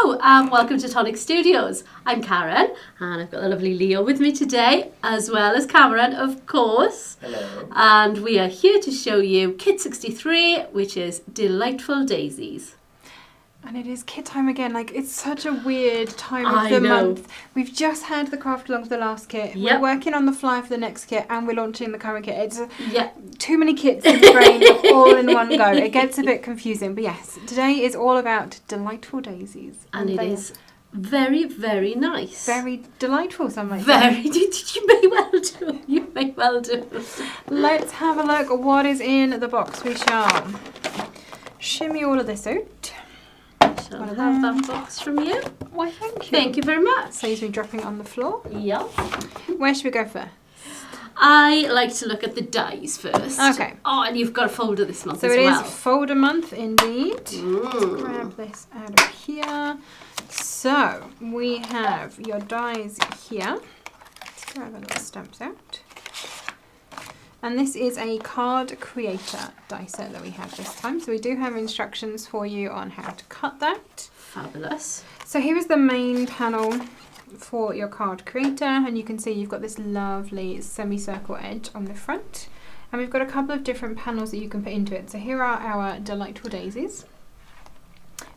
Hello and welcome to Tonic Studios. I'm Karen and I've got the lovely Leo with me today, as well as Cameron, of course. Hello. And we are here to show you Kit 63, which is Delightful Daisies. And it is kit time again. Like, it's such a weird time of the month. We've just had the craft along for the last kit. Yep. We're working on the fly for the next kit, and we're launching the current kit. It's Too many kits in the brain all in one go. It gets a bit confusing. But yes, today is all about delightful daisies. And it is very, very nice. Very delightful, some might say. Very. You may well do. You may well do. Let's have a look at what is in the box. We shall shimmy all of this out. Shall I have that box from you? Why, thank you. Thank you very much. Saves me dropping on the floor. Yeah. Where should we go first? I like to look at the dies first. Okay. Oh, and you've got a folder this month So as it well. is folder month indeed. Let's grab this out of here. So we have your dies here. Let's grab our little stamps out. And this is a card creator die set that we have this time. So we do have instructions for you on how to cut that. Fabulous. So here is the main panel for your card creator, and you can see you've got this lovely semicircle edge on the front. And we've got a couple of different panels that you can put into it. So here are our delightful daisies.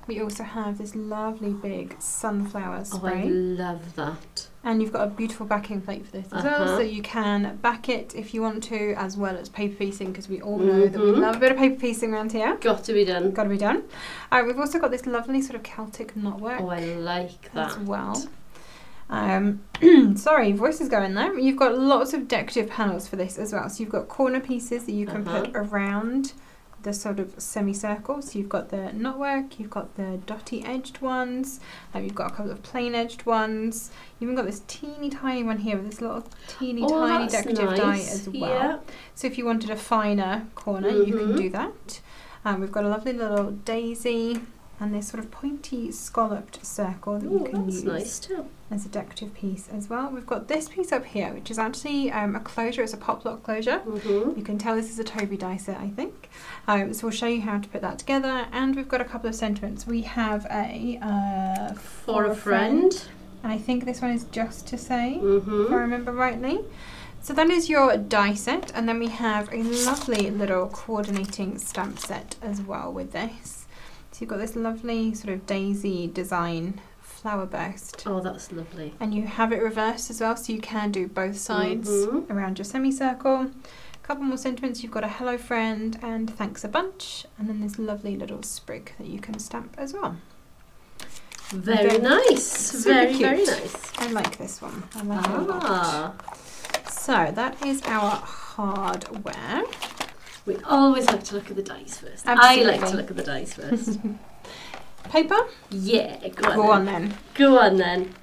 We also have this lovely big sunflower spray. Oh, I love that. And you've got a beautiful backing plate for this as well, so you can back it if you want to, as well as paper piecing, because we all know that we love a bit of paper piecing around here. Got to be done. Got to be done. We've also got this lovely sort of Celtic knotwork. Oh, I like that. As well. Sorry, voice is going there. You've got lots of decorative panels for this as well. So you've got corner pieces that you can put around the sort of semicircle. So you've got the knotwork, you've got the dotty edged ones, you've got a couple of plain edged ones. You've even got this teeny tiny one here with this little tiny decorative die as well. Yeah. So if you wanted a finer corner, you can do that. We've got a lovely little daisy and this sort of pointy scalloped circle that you can use nice too. As a decorative piece as well. We've got this piece up here, which is actually a closure. It's a pop lock closure. You can tell this is a Toby die set, I think. So we'll show you how to put that together. And we've got a couple of sentiments. We have a for a friend. And I think this one is just to say, if I remember rightly. So that is your die set. And then we have a lovely little coordinating stamp set as well with this. So you've got this lovely sort of daisy design flower burst. Oh, that's lovely. And you have it reversed as well, so you can do both sides around your semicircle. A couple more sentiments. You've got a hello friend and thanks a bunch, and then this lovely little sprig that you can stamp as well. Very nice. Very nice. I like this one. I like it a lot. So that is our hardware. We always like to look at the dice first. Absolutely. I like to look at the dice first. Paper? Yeah, go Go on then. Go on then.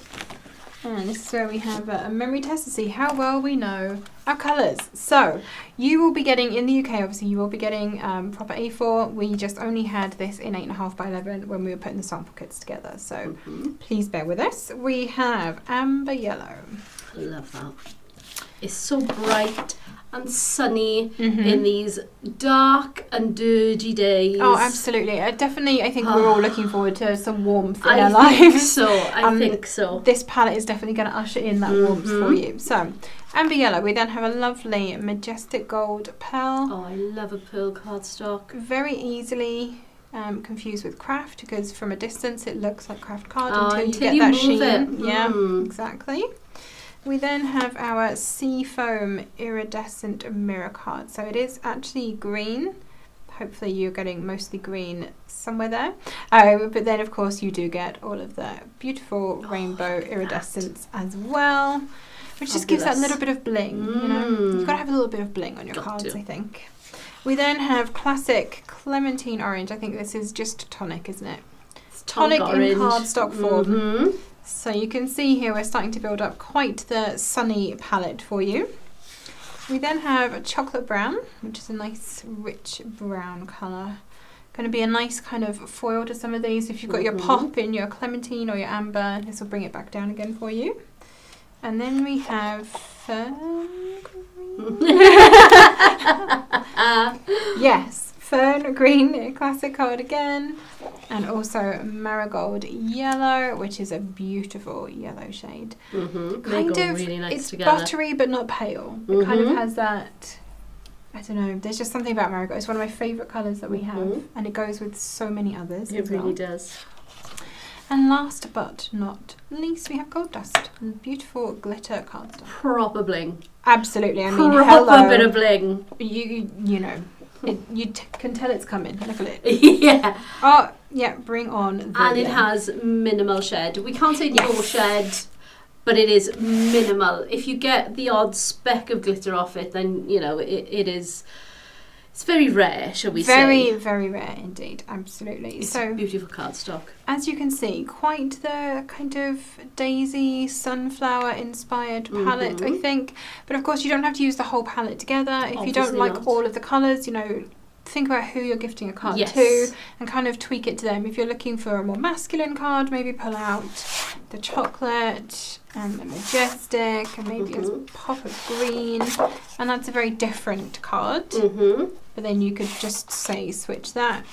And this is where we have a memory test to see how well we know our colours. So you will be getting, in the UK obviously, you will be getting proper A4. We just only had this in 8.5 by 11 when we were putting the sample kits together. So please bear with us. We have amber yellow. I love that. It's so bright and sunny in these dark and dirty days. Oh, absolutely. I think we're all looking forward to some warmth in our lives. I think so. This palette is definitely going to usher in that warmth for you. So, amber yellow. We then have a lovely majestic gold pearl. Oh, I love a pearl cardstock. Very easily confused with craft, because from a distance it looks like craft card until you get that sheen. Yeah, exactly. We then have our Seafoam Iridescent Mirror card. So it is actually green. Hopefully you're getting mostly green somewhere there. But then of course you do get all of the beautiful rainbow iridescence as well, which just gives that little bit of bling, you know. You've got to have a little bit of bling on your cards, I think. We then have classic Clementine Orange. I think this is just tonic, isn't it? It's tonic in orange. cardstock form. So you can see here we're starting to build up quite the sunny palette for you. We then have a chocolate brown, which is a nice rich brown colour. Going to be a nice kind of foil to some of these. If you've got your pop in your clementine or your amber, this will bring it back down again for you. And then we have fern green. Yes, fern green classic card again, and also marigold yellow, which is a beautiful yellow shade. Kind of really nice it's together. Buttery but not pale. It kind of has that, I don't know, there's just something about marigold. It's one of my favourite colours that we have, and it goes with so many others. It really does. And last but not least, we have gold dust. Beautiful glitter cardstock. Proper bling. Absolutely. I mean, proper bit of bling. You know, you can tell it's coming. Look at it. Yeah. Oh, yeah. Bring on the And it has minimal shed. We can't say no shed, but it is minimal. If you get the odd speck of glitter off it, then you know it is. It's very rare, shall we say? Very, very rare indeed. Absolutely. It's a beautiful cardstock. As you can see, quite the kind of daisy sunflower inspired palette, I think. But of course, you don't have to use the whole palette together. If you don't like all of the colours, you know, think about who you're gifting a card to and kind of tweak it to them. If you're looking for a more masculine card, maybe pull out the chocolate and the majestic and maybe a pop of green, and that's a very different card. But then you could just say switch that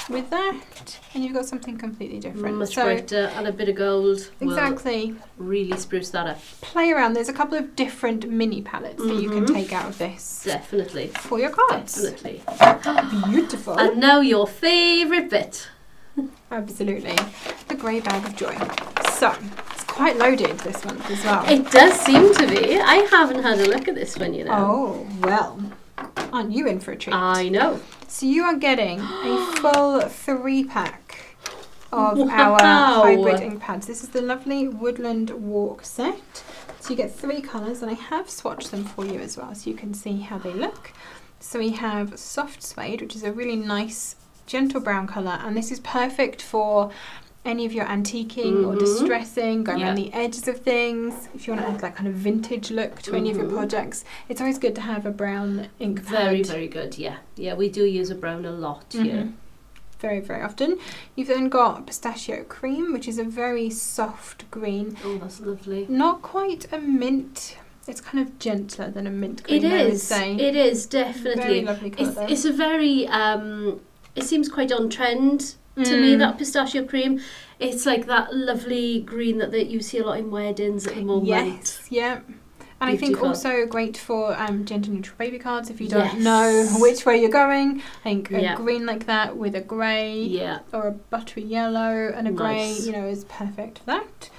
with that and you've got something completely different. Much brighter, and a bit of gold. Exactly. Really spruce that up. Play around. There's a couple of different mini palettes that you can take out of this. Definitely. For your cards. Definitely. Beautiful. And now your favourite bit. Absolutely. The grey bag of joy. So, it's quite loaded this month as well. It does seem to be. I haven't had a look at this one, you know. Oh, well. Aren't you in for a treat? I know. So you are getting a full 3-pack of our hybrid ink pads. This is the lovely Woodland Walk set. So you get 3 colours, and I have swatched them for you as well so you can see how they look. So we have soft suede, which is a really nice gentle brown colour, and this is perfect for any of your antiquing or distressing, going around the edges of things. If you want to add that kind of vintage look to any of your projects, it's always good to have a brown ink pad. Very, very good, yeah. Yeah, we do use a brown a lot here. Very, very often. You've then got pistachio cream, which is a very soft green. Oh, that's lovely. Not quite a mint. It's kind of gentler than a mint green, I would say. It is, definitely. Very lovely colour. It's a very, it seems quite on trend to me, that pistachio cream. It's like that lovely green that you see a lot in weddings at the moment. Yes, yeah. And I think also great for gender neutral baby cards if you don't know which way you're going. I think a green like that with a grey or a buttery yellow and a grey, you know, is perfect for that.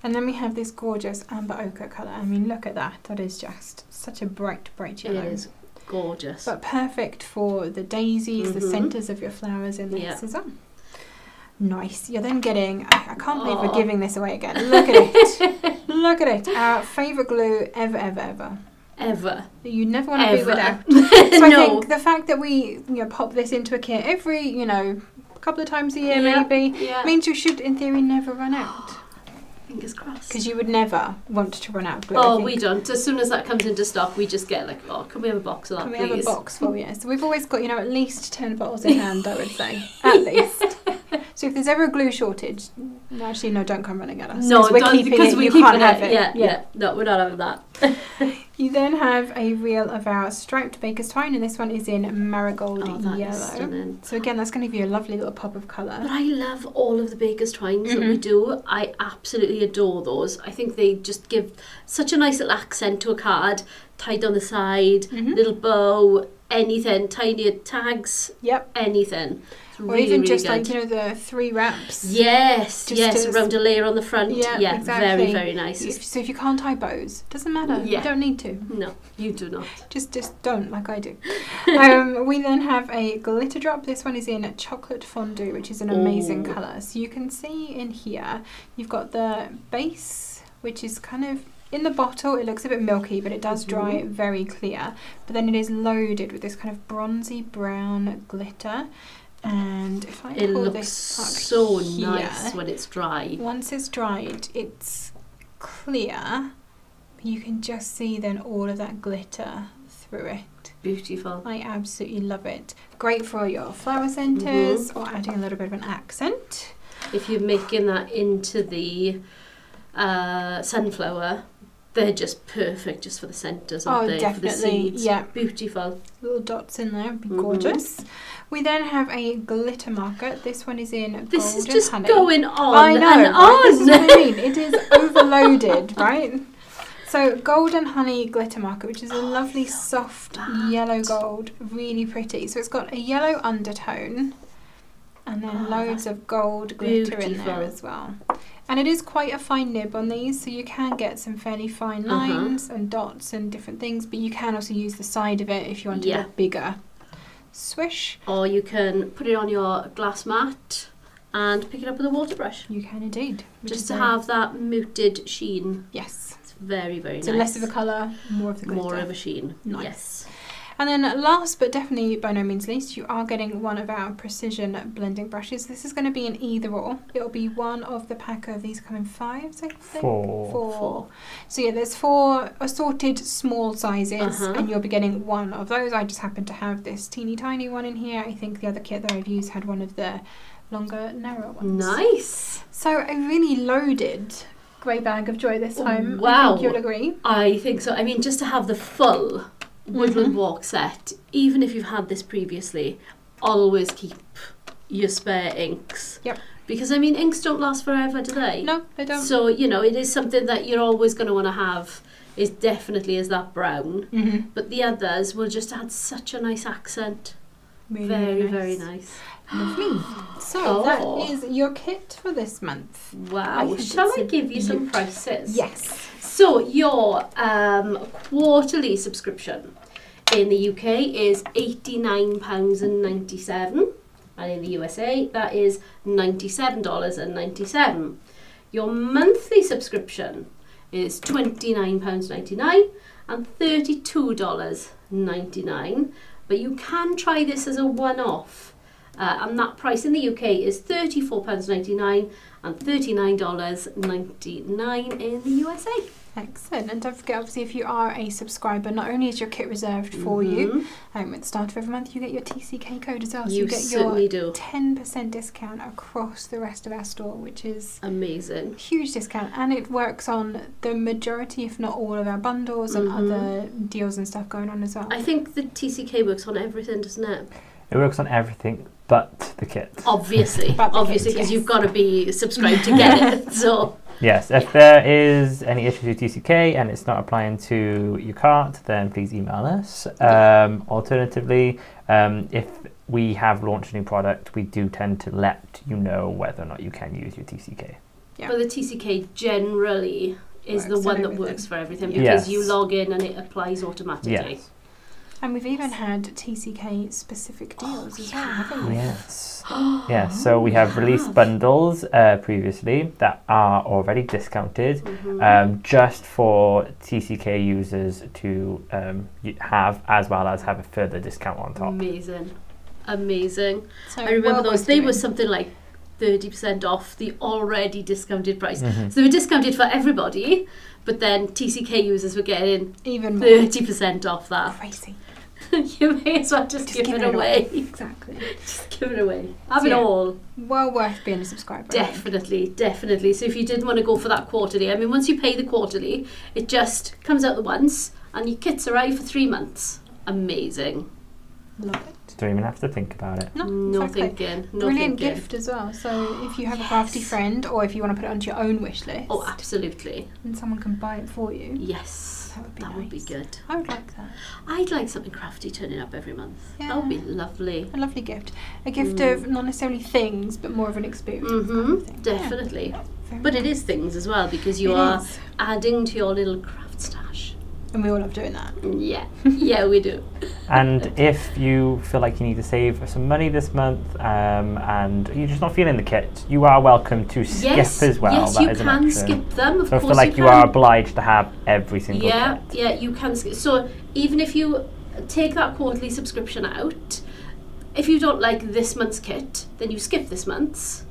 And then we have this gorgeous amber ochre colour. I mean, look at that. That is just such a bright, bright yellow. It is gorgeous. But perfect for the daisies, the centres of your flowers in this as well. Nice. You're then getting, I can't believe we're giving this away again. Look at it. Look at it. Our favourite glue ever, ever, ever. Ever. You never want to be without. So I think the fact that we pop this into a kit every, couple of times a year maybe, means you should in theory never run out. Fingers crossed. Because you would never want to run out of glue. Oh, we don't. As soon as that comes into stock, we just get like, can we have a box of that, please? Can we have a box for you? So we've always got, at least 10 bottles in hand, I would say. At least. So if there's ever a glue shortage, actually, no, don't come running at us. No, because we can't have it. Yeah. No, we're not having that. You then have a reel of our striped baker's twine, and this one is in marigold yellow. Stunning. So again, that's going to give you a lovely little pop of colour. But I love all of the baker's twines that we do. I absolutely adore those. I think they just give such a nice little accent to a card, tied on the side, little bow, anything, tiny tags, anything. Or even really just good. Like, the 3 wraps. Yes, around a layer on the front. Yeah, exactly. Very, very nice. So if you can't tie bows, doesn't matter. You don't need to. No, you do not. Just don't, like I do. We then have a glitter drop. This one is in chocolate fondue, which is an amazing colour. So you can see in here, you've got the base, which is kind of in the bottle. It looks a bit milky, but it does dry very clear. But then it is loaded with this kind of bronzy brown glitter. And if I pull this up so here, nice when it's dry. Once it's dried, it's clear. You can just see then all of that glitter through it. Beautiful. I absolutely love it. Great for your flower centres or adding a little bit of an accent. If you're making that into the sunflower, They're just perfect just for the centres, aren't they? Definitely. For the seeds. Yeah. Beautiful. Little dots in there, be gorgeous. We then have a glitter marker. This one is in This golden is just honey. going on I know, and right? on. This is what I mean. It is overloaded, right? So golden honey glitter marker, which is a lovely soft yellow gold, really pretty. So it's got a yellow undertone and then loads of gold glitter in there as well. And it is quite a fine nib on these, so you can get some fairly fine lines and dots and different things, but you can also use the side of it if you want a bigger swish. Or you can put it on your glass mat and pick it up with a water brush. You can indeed. Just to have that muted sheen. Yes. It's very, very nice. So less of a colour, more of the glitter. More of a sheen. Nice. Yes. And then last but definitely by no means least, you are getting one of our precision blending brushes. This is going to be an either or. It'll be one of the pack of these come in 5, I think? Four. So yeah, there's 4 assorted small sizes and you'll be getting one of those. I just happen to have this teeny tiny one in here. I think the other kit that I've used had one of the longer, narrow ones. Nice. So a really loaded grey bag of joy this time. Wow. I think you'll agree. I think so. I mean, just to have the full Woodland Walk set, even if you've had this previously, always keep your spare inks. Yep. Because, I mean, inks don't last forever, do they? No, they don't. So, you know, it is something that you're always going to want to have, is definitely is that brown. But the others will just add such a nice accent. Really very, nice. very nice. Lovely. So that is your kit for this month. Wow. Shall I give you some prices? Yes. So your quarterly subscription in the UK is £89.97, and in the USA that is $97.97. Your monthly subscription is £29.99 and $32.99, but you can try this as a one-off, and that price in the UK is £34.99 and $39.99 in the USA. Excellent. And don't forget, obviously, if you are a subscriber, not only is your kit reserved for you, at the start of every month you get your TCK code as well. So you get your 10% discount across the rest of our store, which is amazing. Huge discount. And it works on the majority, if not all, of our bundles and other deals and stuff going on as well. I think the TCK works on everything, doesn't it? It works on everything but the kit. Obviously, because you've got to be subscribed to get it. So yes, if there is any issues with TCK and it's not applying to your cart, then please email us. Alternatively, if we have launched a new product, we do tend to let you know whether or not you can use your TCK. Yeah. But the TCK generally is the one that works for everything, because you log in and it applies automatically. Yes. And we've even had TCK specific deals as well, haven't we? Yes. Yes, so we have released bundles previously that are already discounted just for TCK users to have, as well as have a further discount on top. Amazing. So I remember those. They were something like 30% off the already discounted price. So they were discounted for everybody, but then TCK users were getting even 30% off that. Crazy. You may as well just give it away. Exactly. Just give it away. Have it all. Well worth being a subscriber. Definitely. So if you did want to go for that quarterly, I mean, once you pay the quarterly, it just comes out the once and your kits arrive for 3 months. Amazing. Love it. Don't even have to think about it. No thinking. Brilliant gift as well. So if you have a crafty friend, or if you want to put it onto your own wish list. Oh, absolutely. And someone can buy it for you. Yes. That would be good. I would like that. I'd like something crafty turning up every month. Yeah. That would be lovely. A lovely gift. A gift of not necessarily things, but more of an experience. Kind of thing. Definitely. Yeah. But it is things as well, because you are adding to your little craft stash. And we all love doing that. Yeah. Yeah, we do. And if you feel like you need to save some money this month and you're just not feeling the kit, you are welcome to skip as well. Yes, that you is an can option. skip them. Of so course, feel like you are obliged to have every single kit. Yeah, you can skip. So even if you take that quarterly subscription out, if you don't like this month's kit, then you skip this month's.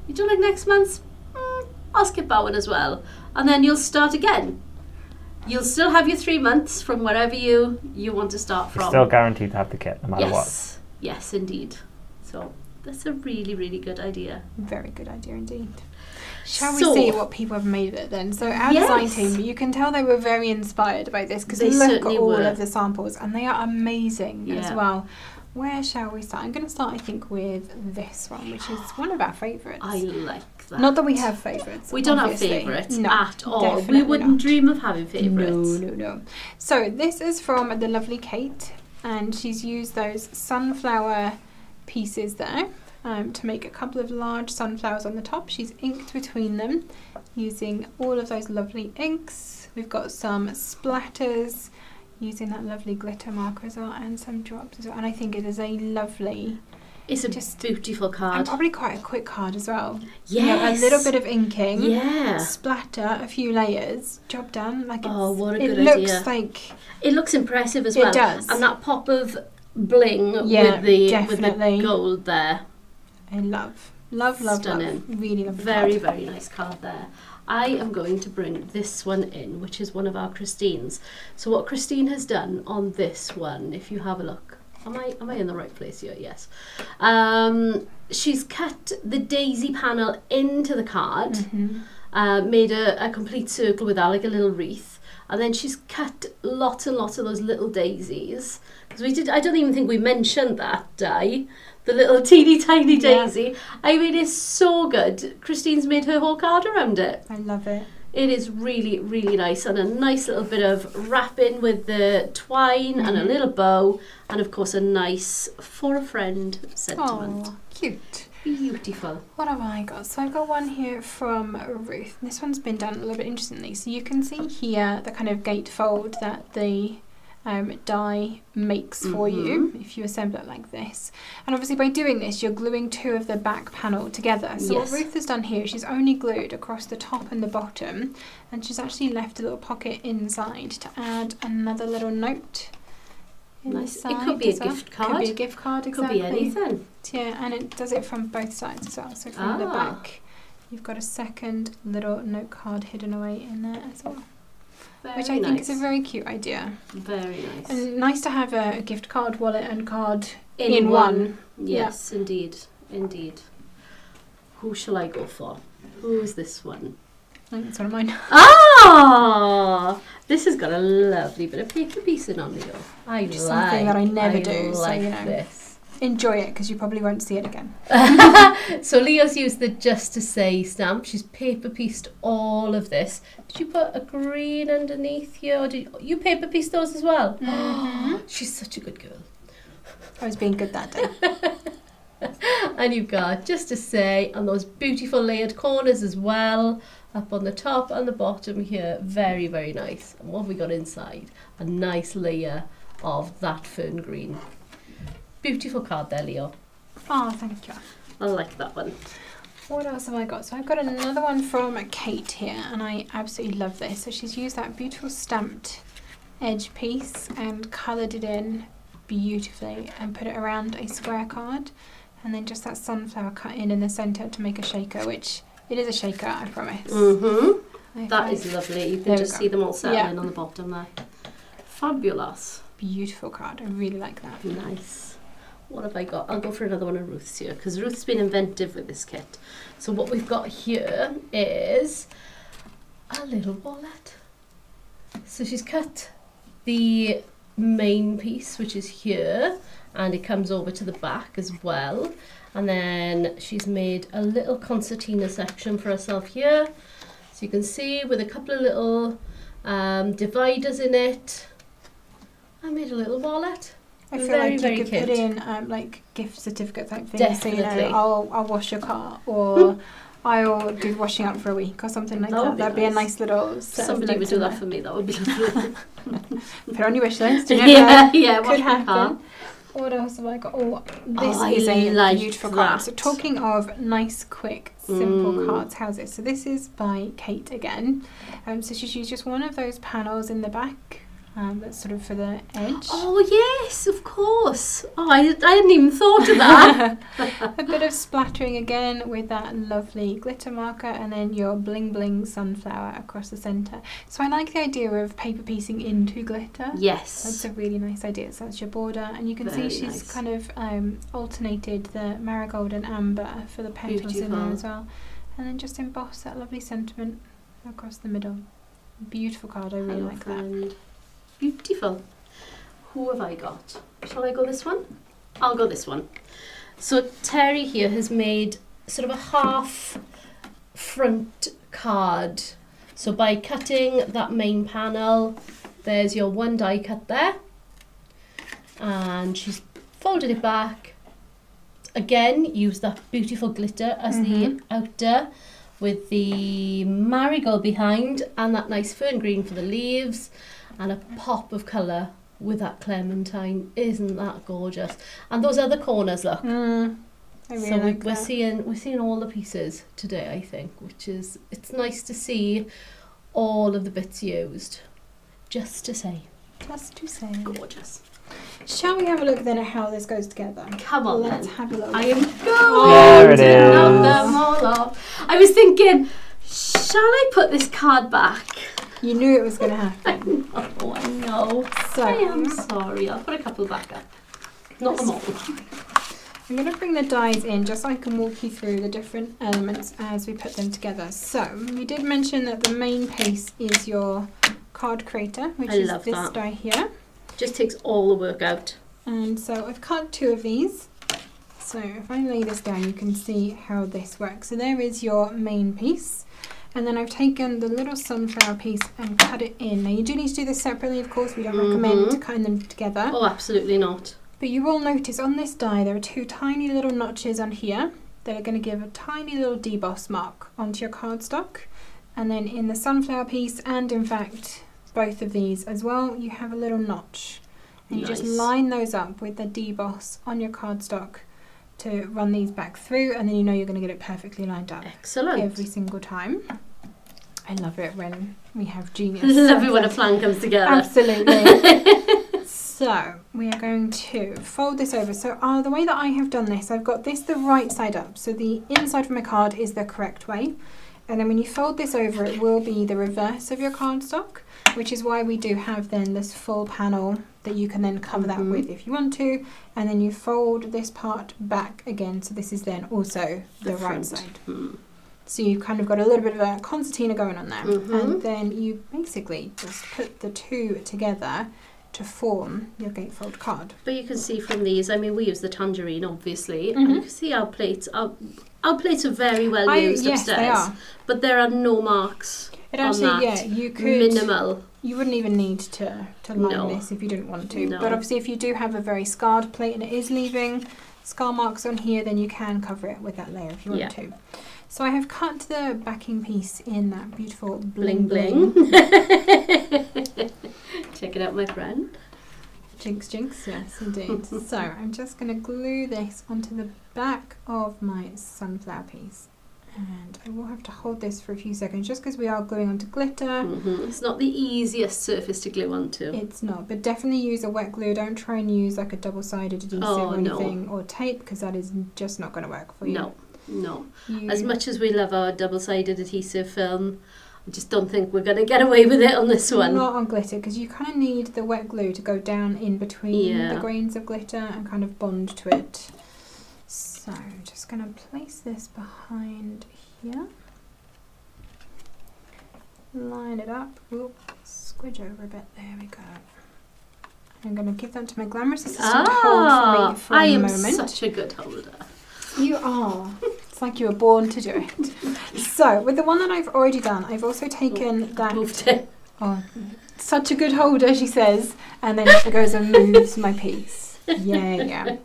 You don't like next month's? I'll skip that one as well. And then you'll start again. You'll still have your 3 months from wherever you want to start from. You're still guaranteed to have the kit no matter what. Yes, indeed. So that's a really, really good idea. Very good idea indeed. Shall we see what people have made of it then? So our design team, you can tell they were very inspired by this because look at all of the samples and they are amazing as well. Where shall we start? I'm going to start, I think, with this one, which is one of our favourites. I like that. Not that we have favourites. We don't have favourites at all. We wouldn't dream of having favourites. No. So this is from the lovely Kate, and she's used those sunflower pieces there to make a couple of large sunflowers on the top. She's inked between them using all of those lovely inks. We've got some splatters using that lovely glitter marker as well, and some drops as well. And I think it is a lovely... It's a beautiful card. And probably quite a quick card as well. Yes. You know, a little bit of inking. Yeah. Splatter, a few layers. Job done. Like what a good idea. It looks like... It looks impressive as well. It does. And that pop of bling with the gold there. I love. Stunning. Really love. Very, very nice card there. I am going to bring this one in, which is one of our Christines. So what Christine has done on this one, if you have a look, am I in the right place here? Yes. She's cut the daisy panel into the card, made a complete circle with that, like a little wreath, and then she's cut lots and lots of those little daisies. Because I don't even think we mentioned that die. The little teeny tiny daisy. I mean, it's so good. Christine's made her whole card around it. I love it. It is really, really nice. And a nice little bit of wrapping with the twine and a little bow. And of course, a nice for a friend sentiment. Oh, cute. Beautiful. What have I got? So I've got one here from Ruth. This one's been done a little bit interestingly. So you can see here the kind of gatefold that the die makes for you if you assemble it like this. And obviously by doing this you're gluing two of the back panel together. So what Ruth has done here, she's only glued across the top and the bottom, and she's actually left a little pocket inside to add another little note. Nice. It could be a gift card. Could be a gift card, exactly. Could be anything. Yeah, and it does it from both sides as well. So from the back you've got a second little note card hidden away in there as well. Which I think is a very cute idea. Very nice. And nice to have a gift card, wallet and card in one. Yes, indeed. Indeed. Who shall I go for? Who is this one? I think it's one of mine. Ah! This has got a lovely bit of paper piecing on it. Something that I never do. So, you know. This. Enjoy it because you probably won't see it again. So Leo's used the Just to Say stamp. She's paper pieced all of this. Did you put a green underneath here, or did you paper piece those as well? She's such a good girl. I was being good that day. And you've got Just to Say, and those beautiful layered corners as well, up on the top and the bottom here. Very, very nice. And what have we got inside? A nice layer of that fern green. Beautiful card there, Leo. Oh, thank you. I like that one. What else have I got? So I've got another one from Kate here, and I absolutely love this. So she's used that beautiful stamped edge piece and coloured it in beautifully and put it around a square card, and then just that sunflower cut in the centre to make a shaker, which it is a shaker, I promise. That is lovely. You can just see them all settling on the bottom there. Fabulous. Beautiful card. I really like that. Nice. What have I got? I'll go for another one of Ruth's here, because Ruth's been inventive with this kit. So what we've got here is a little wallet. So she's cut the main piece, which is here, and it comes over to the back as well. And then she's made a little concertina section for herself here. So you can see with a couple of little dividers in it. I made a little wallet. I feel like you could put in like gift certificate type things. Definitely. So, you know, I'll wash your car, or I'll do the washing out for a week, or something like that. That'd be a nice little. Somebody would do that for me. That would be lovely. Put it on your wish list. Could happen. What else have I got? Oh, this is a beautiful card. So talking of nice, quick, simple cards, how's this? So this is by Kate again. So she's used just one of those panels in the back. That's sort of for the edge. Oh yes, of course. Oh, I hadn't even thought of that. A bit of splattering again with that lovely glitter marker, and then your bling bling sunflower across the centre. So I like the idea of paper piecing into glitter. Yes. That's a really nice idea. So that's your border, and you can see she's kind of alternated the marigold and amber for the petals in there as well. And then just emboss that lovely sentiment across the middle. Beautiful card, I really like that. Beautiful. Who have I got? Shall I go this one? I'll go this one. So Terry here has made sort of a half front card. So by cutting that main panel, there's your one die cut there. And she's folded it back. Again, use that beautiful glitter as the outer with the marigold behind and that nice fern green for the leaves and a pop of colour with that clementine. Isn't that gorgeous? And those other corners, look. I really so like we're seeing all the pieces today, I think, which is, it's nice to see all of the bits used. Just to say. Gorgeous. Shall we have a look then at how this goes together? Come on, let's have a look. I am going to knock them all off. I was thinking, shall I put this card back? You knew it was going to happen. I know. So I am sorry. I'll put a couple back up. Not them all. I'm going to bring the dies in just so I can walk you through the different elements as we put them together. So we did mention that the main piece is your card creator, which is this die here. Just takes all the work out. And so I've cut 2 of these. So if I lay this down, you can see how this works. So there is your main piece. And then I've taken the little sunflower piece and cut it in. Now you do need to do this separately, of course. We don't recommend cutting them together. Oh, absolutely not. But you will notice on this die there are 2 tiny little notches on here that are going to give a tiny little deboss mark onto your cardstock. And then in the sunflower piece, and in fact both of these as well, you have a little notch. And you just line those up with the deboss on your cardstock to run these back through, and then you know you're going to get it perfectly lined up. Excellent. Every single time. I love it when we have genius. Love it when a plan comes together. Absolutely. So we are going to fold this over. So the way that I have done this, I've got this the right side up. So the inside of my card is the correct way. And then when you fold this over, it will be the reverse of your cardstock, which is why we do have then this full panel that you can then cover that with if you want to. And then you fold this part back again. So this is then also the right side. So you've kind of got a little bit of a concertina going on there. And then you basically just put the 2 together to form your gatefold card. But you can see from these, I mean, we use the tangerine, obviously, and you can see our plates. Our plates are very well used upstairs. Yes, they are. But there are no marks. It actually, on that. You could minimal. You wouldn't even need to line this if you didn't want to. No. But obviously, if you do have a very scarred plate and it is leaving scar marks on here, then you can cover it with that layer if you want to. So I have cut the backing piece in that beautiful bling bling. Check it out, my friend. Jinx, jinx, yes, indeed. So I'm just going to glue this onto the back of my sunflower piece. And I will have to hold this for a few seconds just because we are gluing onto glitter. It's not the easiest surface to glue onto. It's not, but definitely use a wet glue. Don't try and use like a double-sided adhesive or anything, or tape, because that is just not going to work for you. No. As much as we love our double-sided adhesive film, I just don't think we're going to get away with it on this one. Not on glitter, because you kind of need the wet glue to go down in between the grains of glitter and kind of bond to it. So I'm just going to place this behind here. Line it up. Oop, squidge over a bit. There we go. I'm going to give that to my glamorous assistant to hold for me for a moment. I am such a good holder. You are. It's like you were born to do it. So, with the one that I've already done, I've also taken that... Moved it. Oh, such a good holder, she says. And then she goes and moves my piece. Yeah.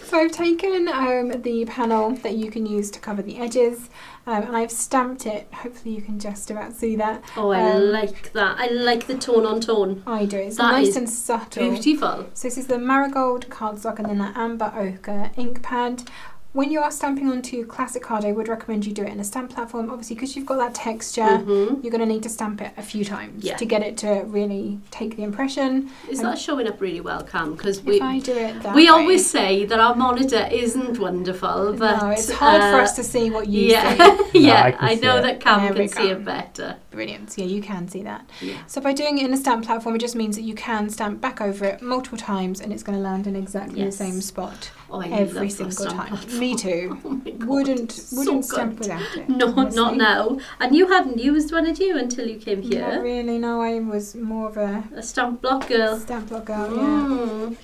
So I've taken the panel that you can use to cover the edges, and I've stamped it. Hopefully you can just about see that. Oh, I like that. I like the tone on tone. I do. It's nice and subtle. Beautiful. So this is the marigold cardstock and then the amber ochre ink pad. When you are stamping onto classic card, I would recommend you do it in a stamp platform, obviously, because you've got that texture. You're going to need to stamp it a few times to get it to really take the impression. Is that showing up really well, Cam? Because we do it that way. Always say that our monitor isn't wonderful, but no, it's hard for us to see what you see. I know that Cam can see it better. Brilliant. Yeah, you can see that. So by doing it in a stamp platform, it just means that you can stamp back over it multiple times, and it's going to land in exactly the same spot every single time. Me Me too. Oh my God, Wouldn't so stamp good. without it. No, honestly. not now. And you hadn't used one, had you, until you came here? Not really, no. I was more of A stamp block girl. stamp block girl, yeah.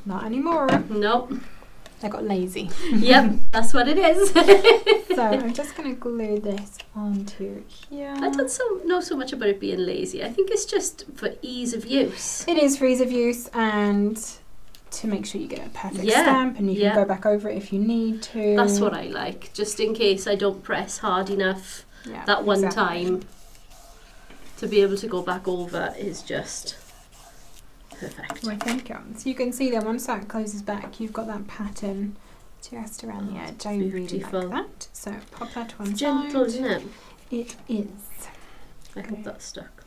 Not anymore. Nope. I got lazy. Yep, that's what it is. So I'm just going to glue this onto here. I don't know so much about it being lazy. I think it's just for ease of use. It is for ease of use and to make sure you get a perfect stamp, and you can go back over it if you need to. That's what I like, just in case I don't press hard enough that one time. To be able to go back over is just perfect. Well, thank you. So you can see that once that closes back, you've got that pattern just around the edge. I really like that. So pop that to one Gentle, side. isn't it? It is. I hope that's stuck.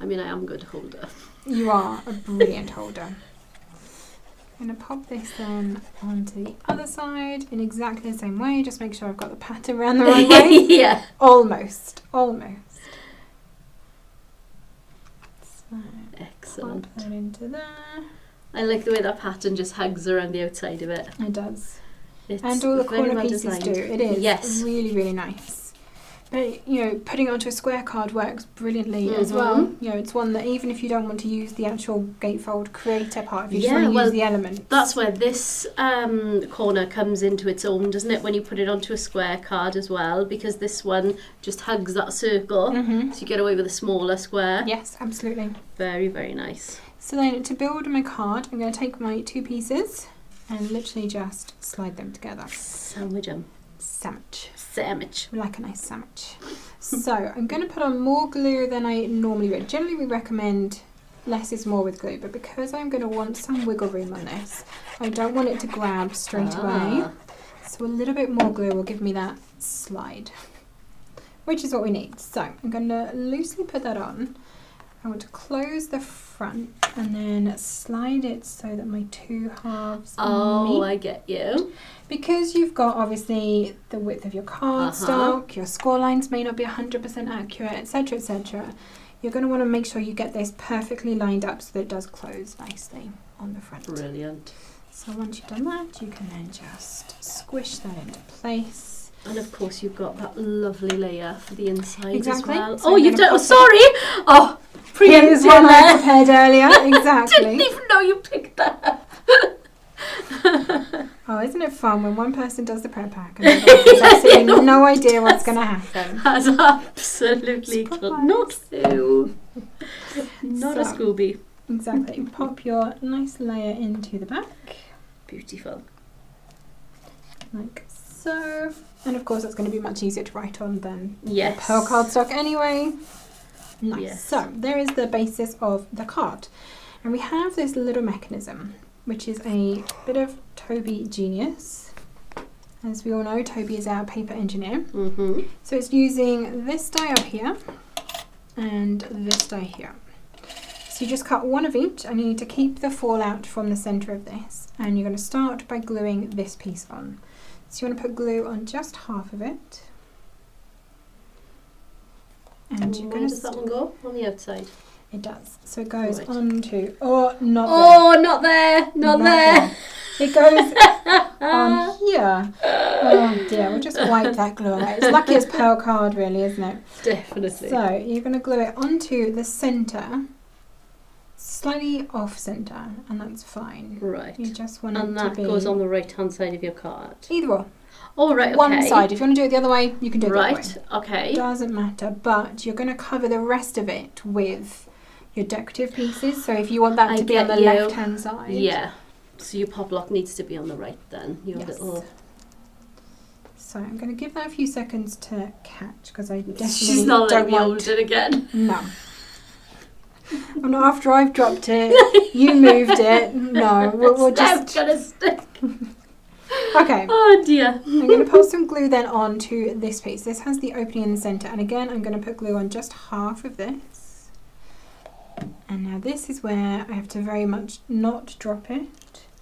I mean, I am a good holder. You are a brilliant holder. I'm going to pop this then onto the other side in exactly the same way. Just make sure I've got the pattern around the right way. Yeah. Almost. So, excellent. pop that into there. I like the way that pattern just hugs around the outside of it. It does. It's and all the very corner well pieces designed. do. It is Yes. really nice. But putting it onto a square card works brilliantly as well. It's one that even if you don't want to use the actual gatefold creator part, if you just want to use the elements. That's where this corner comes into its own, doesn't it? When you put it onto a square card as well, because this one just hugs that circle, so you get away with a smaller square. Yes, absolutely. Very, very nice. So then to build my card, I'm going to take my two pieces and literally just slide them together. Sandwich them. Sandwich. We like a nice sandwich. So I'm going to put on more glue than I normally would. Generally we recommend less is more with glue, but because I'm going to want some wiggle room on this, I don't want it to grab straight away. So a little bit more glue will give me that slide, which is what we need. So I'm going to loosely put that on. I want to close the front and then slide it so that my two halves meet. I get you. Because you've got obviously the width of your cardstock, your score lines may not be 100% accurate, etc, etc. You're going to want to make sure you get this perfectly lined up so that it does close nicely on the front. Brilliant. So once you've done that, you can then just squish that into place. And of course you've got that lovely layer for the inside as well. So oh, you've done, sorry! Oh, here's one I prepared earlier, exactly. Didn't even know you picked that up. Oh, isn't it fun when one person does the prep pack and the other has absolutely no idea what's going to happen? That's absolutely not so. Not a Scooby. Exactly. Pop your nice layer into the back. Beautiful. Like so. And of course it's going to be much easier to write on than pearl cardstock anyway. Nice. Yes. So there is the basis of the card. And we have this little mechanism, which is a bit of Toby Genius. As we all know, Toby is our paper engineer. So it's using this die up here and this die here. So you just cut one of each and you need to keep the fallout from the centre of this. And you're going to start by gluing this piece on. So you want to put glue on just half of it. And you're going to... Where does that one go? On the outside? It does. So it goes right. onto... Oh, not there. Oh, not there. Not there. It goes on here. Oh dear, we'll just wipe that glue away. It's lucky it's pearl card really, isn't it? Definitely. So you're going to glue it onto the centre, slightly off centre, and that's fine. Right. You just want it to be... And that goes on the right-hand side of your card? Either or. Oh, right, okay. One side. If you want to do it the other way, you can do it the other way. Right, okay. Doesn't matter, but you're going to cover the rest of it with your decorative pieces. So if you want that to be on the left-hand side. Yeah. So your pop lock needs to be on the right then. Your little... So I'm going to give that a few seconds to catch because I definitely She's not letting me hold it again. No. And not after I've dropped it, you moved it. No, we'll just... gonna stick. Okay. Oh dear. I'm going to put some glue then onto this piece. This has the opening in the centre, and again I'm going to put glue on just half of this. And now this is where I have to very much not drop it.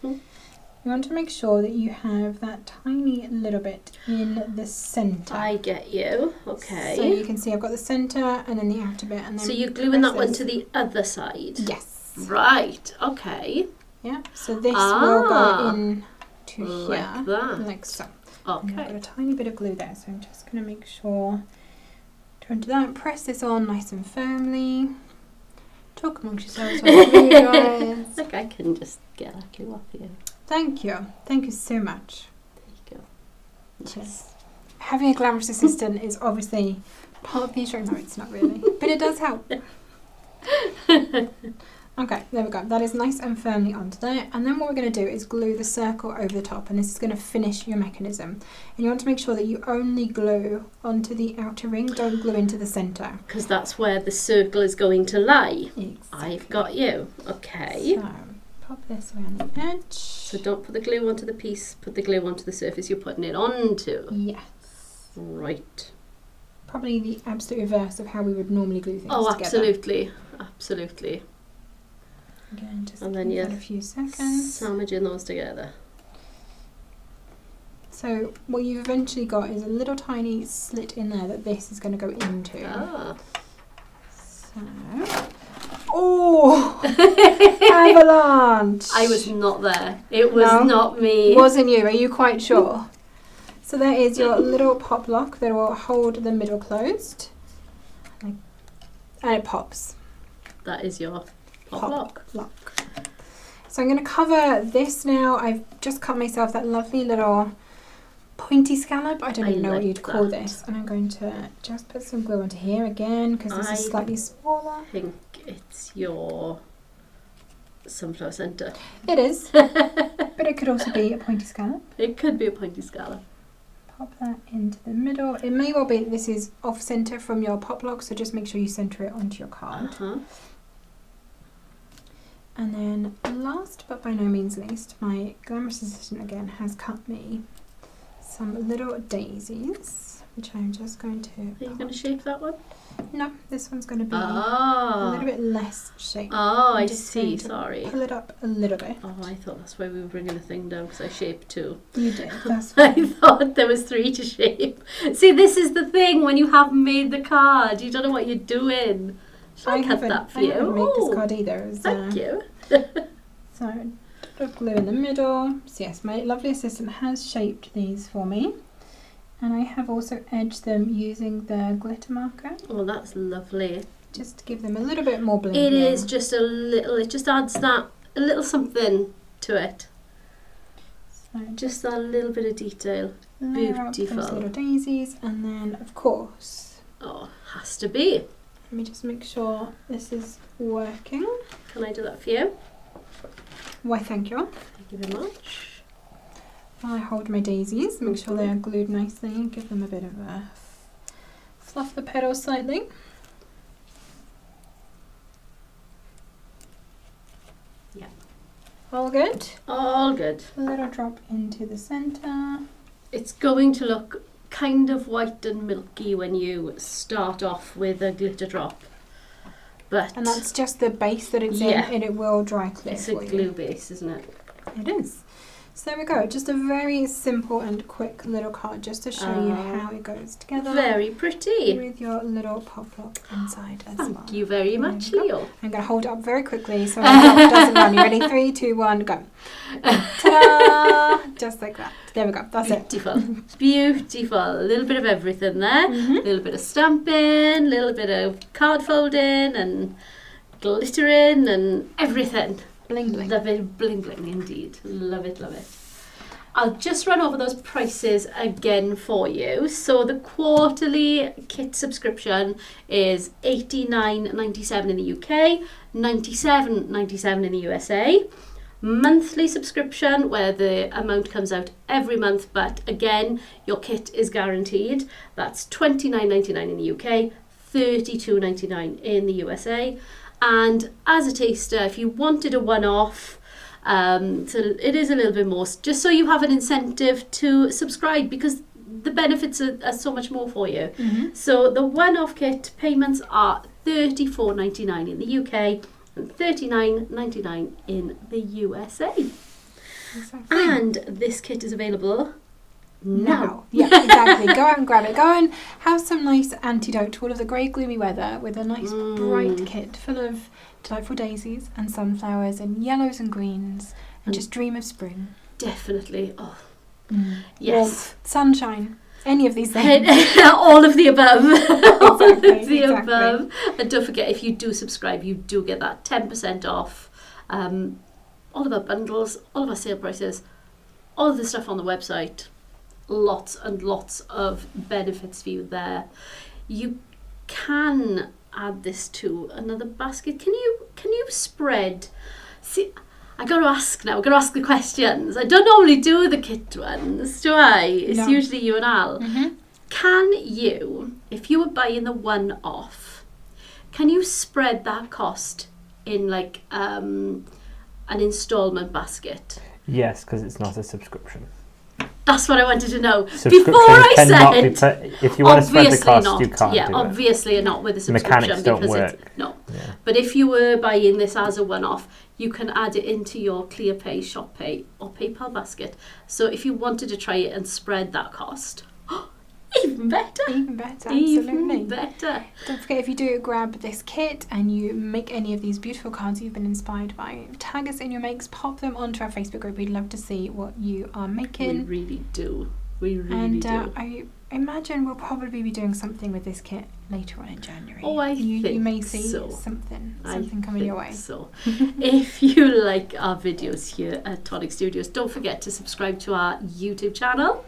You want to make sure that you have that tiny little bit in the centre. I get you. Okay. So you can see I've got the centre and then the outer bit. And then so you're gluing that one to the other side? Yes. Right. Okay. Yeah. So this will go in to like here. that. Like so. Okay. I've got a tiny bit of glue there, so I'm just going to make sure to do that. Press this on nice and firmly. Talk amongst yourselves while I glue, guys. Look, I can just get that glue off here. Thank you. Thank you so much. There you go. Yes. Having a glamorous assistant is obviously part of the issue. No, it's not really, but it does help. Okay, there we go. That is nice and firmly onto there. And then what we're going to do is glue the circle over the top, and this is going to finish your mechanism. And you want to make sure that you only glue onto the outer ring, don't glue into the centre. Because that's where the circle is going to lie. Exactly. I've got you. Okay. So, pop this around the edge. So don't put the glue onto the piece, put the glue onto the surface you're putting it onto. Yes. Right. Probably the absolute reverse of how we would normally glue things Oh, together. absolutely. Absolutely. Again, just And then give you that a few seconds. sandwiching those together. So what you've eventually got is a little tiny slit in there that this is going to go into. Ah. So, oh, avalanche! I was not there. It was No? not me. Wasn't you? Are you quite sure? So there is your little pop lock that will hold the middle closed, and it pops. That is your pop lock. So I'm going to cover this now. I've just cut myself that lovely little pointy scallop. I don't even know what like you'd call that. this. And I'm going to just put some glue onto here again because this is slightly smaller. I think it's your sunflower centre. It is, but it could also be a pointy scallop. It could be a pointy scallop. Pop that into the middle. It may well be that this is off centre from your pop lock, so just make sure you centre it onto your card. Uh-huh. And then last but by no means least, my glamorous assistant again has cut me some little daisies, which I'm just going to... Are you going to shape that one? No, this one's going to be a little bit less shaped. Oh, I I'm just see, going to sorry. Pull it up a little bit. Oh, I thought that's why we were bringing the thing down, because I shaped two. You did, that's I fine. thought there was 3 to shape. See, this is the thing, when you haven't made the card, you don't know what you're doing. Should I cut that for you? I haven't made this card either. It was, Thank you. So, dot glue in the middle. So yes, my lovely assistant has shaped these for me. And I have also edged them using the glitter marker, Oh, that's lovely. just to give them a little bit more bling. It is just a little, it just adds that, a little something to it. So Just that little bit of detail. layer up beautiful. those little daisies, and then of course, Oh, has to be. let me just make sure this is working. Can I do that for you? Why, thank you. Thank you very much. While I hold my daisies, make sure they are glued nicely, give them a bit of a fluff the petals slightly. Yeah. All good? All good. A little drop into the centre. It's going to look kind of white and milky when you start off with a glitter drop. But And that's just the base that it's Yeah. in, and it will dry clear it's a for glue you. base, isn't it? It is. So there we go, just a very simple and quick little card just to show you how it goes together. Very pretty. With your little pop lock inside as well. Thank you very much, There you go. Leo. I'm going to hold it up very quickly so my block doesn't run. You ready? 3, 2, 1, go. Ta-da! Just like that. There we go. That's it. Beautiful. Beautiful. A little bit of everything there. Mhm. A little bit of stamping, a little bit of card folding and glittering and everything. Bling bling. Love it. Bling bling indeed. Love it, love it. I'll just run over those prices again for you. So the quarterly kit subscription is $89.97 in the UK, $97.97 in the USA. Monthly subscription, where the amount comes out every month, but again, your kit is guaranteed. That's $29.99 in the UK, $32.99 in the USA. And as a taster, if you wanted a one-off, so it is a little bit more, just so you have an incentive to subscribe, because the benefits are so much more for you. Mhm. So the one-off kit payments are $34.99 in the UK and $39.99 in the USA. Exactly. And this kit is available now. Yeah, exactly. Go out and grab it. Go and have some nice antidote to all of the grey, gloomy weather with a nice bright kit full of delightful daisies and sunflowers and yellows and greens, and just dream of spring. Definitely. Oh, Yes. Warmth, sunshine, any of these things. All of the above. All of the Exactly. above. And don't forget, if you do subscribe, you do get that 10% off. All of our bundles, all of our sale prices, all of the stuff on the website. Lots and lots of benefits for you there. You can add this to another basket. Can you spread? See, I got to ask now. I got to ask the questions. I don't normally do the kit ones, do I? It's usually you and Al. Can you, if you were buying the one-off, can you spread that cost in like an installment basket? Yes, because it's not a subscription. That's what I wanted to know. Subscription Before I cannot said, be if you want to spread the cost, not. you can't do it. Obviously not with a subscription. Mechanics don't work. No. Yeah. But if you were buying this as a one-off, you can add it into your ClearPay, ShopPay or PayPal basket. So if you wanted to try it and spread that cost, even better. Even better, absolutely. Even better. Don't forget, if you do grab this kit and you make any of these beautiful cards you've been inspired by, tag us in your makes, pop them onto our Facebook group. We'd love to see what you are making. We really do. We really do. I imagine we'll probably be doing something with this kit later on in January. Oh, you may see so. something coming your way. So, if you like our videos here at Tonic Studios, don't forget to subscribe to our YouTube channel.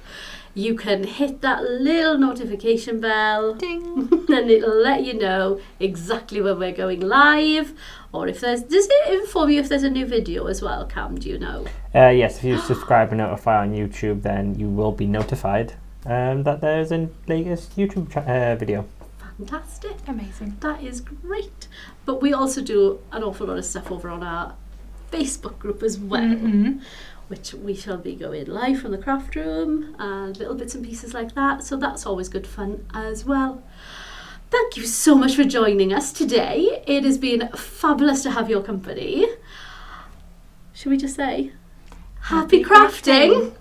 You can hit that little notification bell. Ding! And it'll let you know exactly when we're going live, or if does it inform you if there's a new video as well, Cam, do you know? Yes, if you subscribe and notify on YouTube, then you will be notified that there's a latest YouTube video. Fantastic. Amazing. That is great. But we also do an awful lot of stuff over on our Facebook group as well, which we shall be going live from the craft room and little bits and pieces like that. So that's always good fun as well. Thank you so much for joining us today. It has been fabulous to have your company. Should we just say, happy crafting.